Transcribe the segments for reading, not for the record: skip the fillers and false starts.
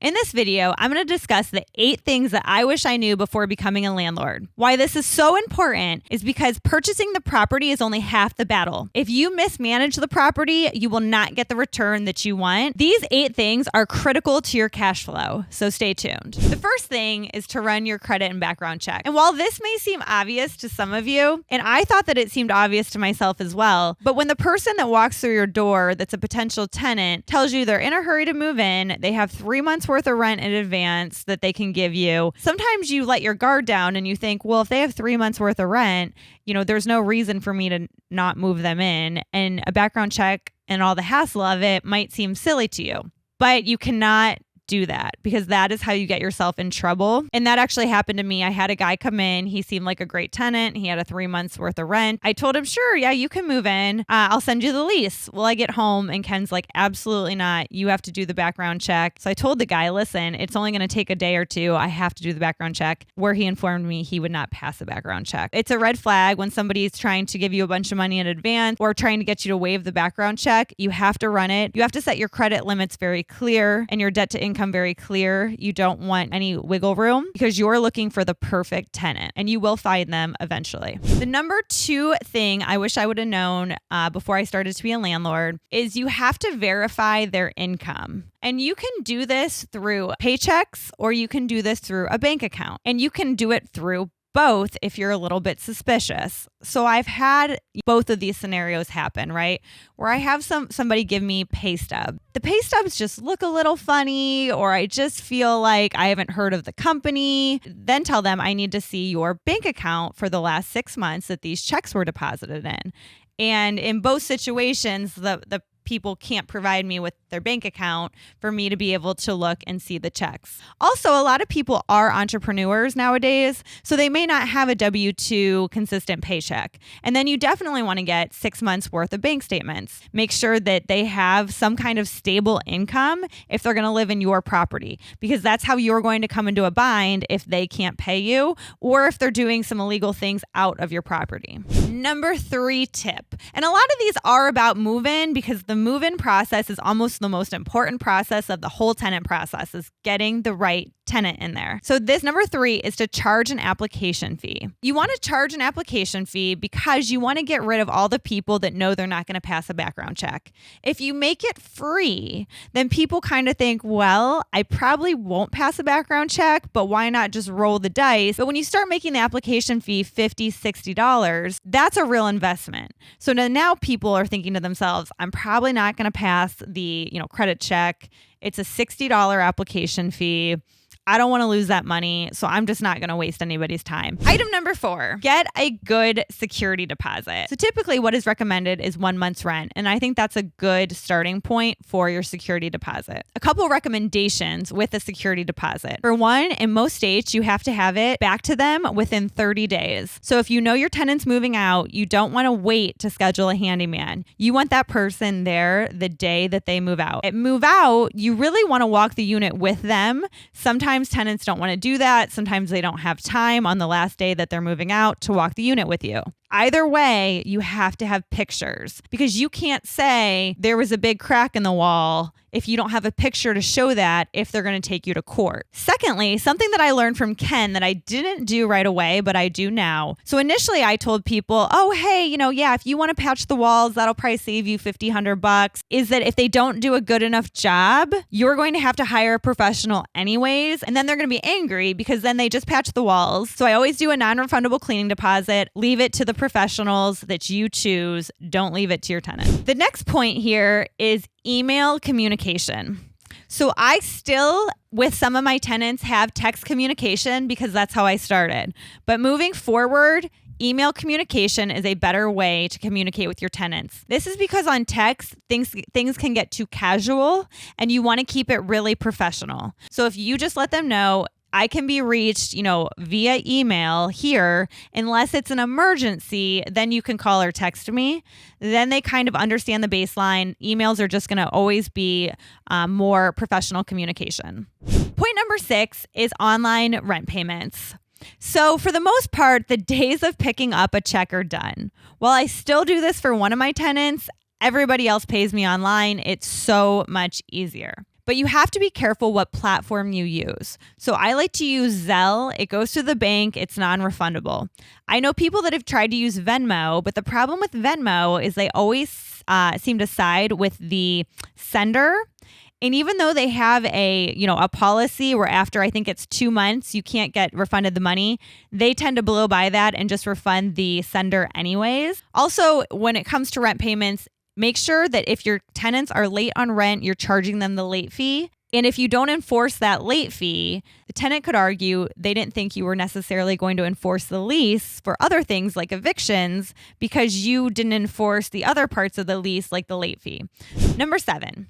In this video, I'm going to discuss the 8 things that I wish I knew before becoming a landlord. Why this is so important is because purchasing the property is only half the battle. If you mismanage the property, you will not get the return that you want. These 8 things are critical to your cash flow, so stay tuned. The first thing is to run your credit and background check. And while this may seem obvious to some of you, and I thought that it seemed obvious to myself as well, but when the person that walks through your door that's a potential tenant tells you they're in a hurry to move in, they have 3 months worth of rent in advance that they can give you, sometimes you let your guard down and you think, well, if they have 3 months worth of rent, there's no reason for me to not move them in. And a background check and all the hassle of it might seem silly to you, but you cannot do that because that is how you get yourself in trouble. And that actually happened to me. I had a guy come in. He seemed like a great tenant. He had a 3 months worth of rent. I told him, sure, yeah, you can move in. I'll send you the lease. Well, I get home and Ken's like, absolutely not. You have to do the background check. So I told the guy, listen, it's only going to take a day or two. I have to do the background check, where he informed me he would not pass a background check. It's a red flag when somebody's trying to give you a bunch of money in advance or trying to get you to waive the background check. You have to run it. You have to set your credit limits very clear and your debt to income very clear. You don't want any wiggle room because you're looking for the perfect tenant and you will find them eventually. The number 2 thing I wish I would have known before I started to be a landlord is you have to verify their income. And you can do this through paychecks or you can do this through a bank account, and you can do it through both if you're a little bit suspicious. So I've had both of these scenarios happen, right? Where I have somebody give me pay stub. The pay stubs just look a little funny, or I just feel like I haven't heard of the company. Then tell them I need to see your bank account for the last 6 months that these checks were deposited in. And in both situations, the people can't provide me with their bank account for me to be able to look and see the checks. Also, a lot of people are entrepreneurs nowadays, so they may not have a W-2 consistent paycheck. And then you definitely want to get 6 months worth of bank statements. Make sure that they have some kind of stable income if they're going to live in your property, because that's how you're going to come into a bind if they can't pay you or if they're doing some illegal things out of your property. Number 3 tip, and a lot of these are about move-in because the move-in process is almost the most important process of the whole tenant process, is getting the right tenant in there. So this number 3 is to charge an application fee. You want to charge an application fee because you want to get rid of all the people that know they're not going to pass a background check. If you make it free, then people kind of think, well, I probably won't pass a background check, but why not just roll the dice? But when you start making the application fee $50, $60, that's a real investment. So now people are thinking to themselves, I'm probably not going to pass the credit check. It's a $60 application fee. I don't want to lose that money, so I'm just not going to waste anybody's time. Item number 4, get a good security deposit. So typically what is recommended is 1 month's rent, and I think that's a good starting point for your security deposit. A couple recommendations with a security deposit. For one, in most states, you have to have it back to them within 30 days. So if you know your tenant's moving out, you don't want to wait to schedule a handyman. You want that person there the day that they move out. At move out, you really want to walk the unit with them. Sometimes tenants don't want to do that. Sometimes they don't have time on the last day that they're moving out to walk the unit with you. Either way, you have to have pictures because you can't say there was a big crack in the wall if you don't have a picture to show that if they're going to take you to court. Secondly, something that I learned from Ken that I didn't do right away, but I do now. So initially I told people, oh, hey, if you want to patch the walls, that'll probably save you $50, $100. Is that if they don't do a good enough job, you're going to have to hire a professional anyways. And then they're going to be angry because then they just patch the walls. So I always do a non-refundable cleaning deposit, leave it to the professionals that you choose. Don't leave it to your tenant. The next point here is email communication. So I still, with some of my tenants, have text communication because that's how I started. But moving forward, email communication is a better way to communicate with your tenants. This is because on text, things can get too casual and you want to keep it really professional. So if you just let them know, I can be reached, via email here, unless it's an emergency, then you can call or text me. Then they kind of understand the baseline. Emails are just going to always be more professional communication. Point number 6 is online rent payments. So for the most part, the days of picking up a check are done. While I still do this for one of my tenants, everybody else pays me online. It's so much easier. But you have to be careful what platform you use. So I like to use Zelle. It goes to the bank. It's non-refundable. I know people that have tried to use Venmo, but the problem with Venmo is they always seem to side with the sender. And even though they have a policy where after I think it's 2 months, you can't get refunded the money, they tend to blow by that and just refund the sender anyways. Also, when it comes to rent payments, make sure that if your tenants are late on rent, you're charging them the late fee. And if you don't enforce that late fee, the tenant could argue they didn't think you were necessarily going to enforce the lease for other things like evictions because you didn't enforce the other parts of the lease like the late fee. Number 7,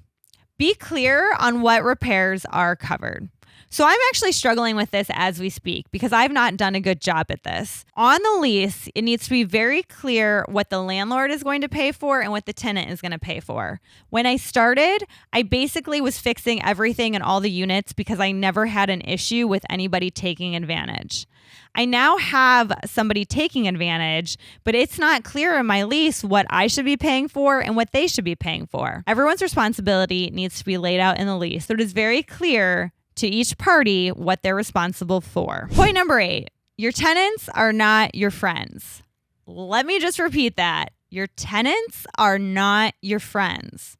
be clear on what repairs are covered. So I'm actually struggling with this as we speak because I've not done a good job at this. On the lease, it needs to be very clear what the landlord is going to pay for and what the tenant is going to pay for. When I started, I basically was fixing everything in all the units because I never had an issue with anybody taking advantage. I now have somebody taking advantage, but it's not clear in my lease what I should be paying for and what they should be paying for. Everyone's responsibility needs to be laid out in the lease so it is very clear to each party what they're responsible for. Point number 8, your tenants are not your friends. Let me just repeat that. Your tenants are not your friends.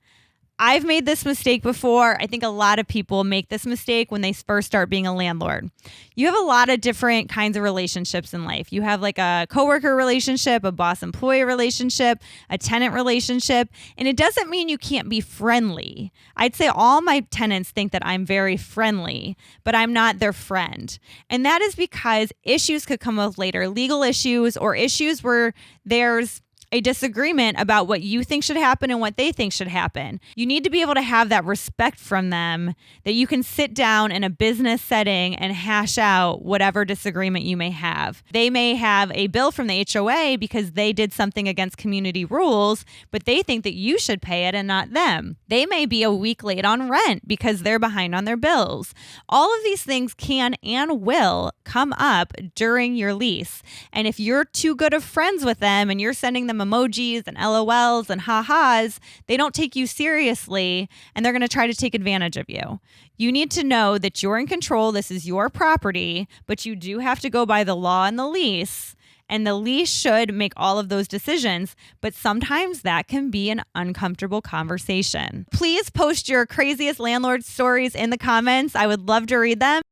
I've made this mistake before. I think a lot of people make this mistake when they first start being a landlord. You have a lot of different kinds of relationships in life. You have like a coworker relationship, a boss-employee relationship, a tenant relationship, and it doesn't mean you can't be friendly. I'd say all my tenants think that I'm very friendly, but I'm not their friend. And that is because issues could come up later, legal issues or issues where there's a disagreement about what you think should happen and what they think should happen. You need to be able to have that respect from them that you can sit down in a business setting and hash out whatever disagreement you may have. They may have a bill from the HOA because they did something against community rules, but they think that you should pay it and not them. They may be a week late on rent because they're behind on their bills. All of these things can and will come up during your lease. And if you're too good of friends with them and you're sending them emojis and LOLs and ha-has, they don't take you seriously and they're going to try to take advantage of you. You need to know that you're in control. This is your property, but you do have to go by the law and the lease. And the lease should make all of those decisions, but sometimes that can be an uncomfortable conversation. Please post your craziest landlord stories in the comments. I would love to read them.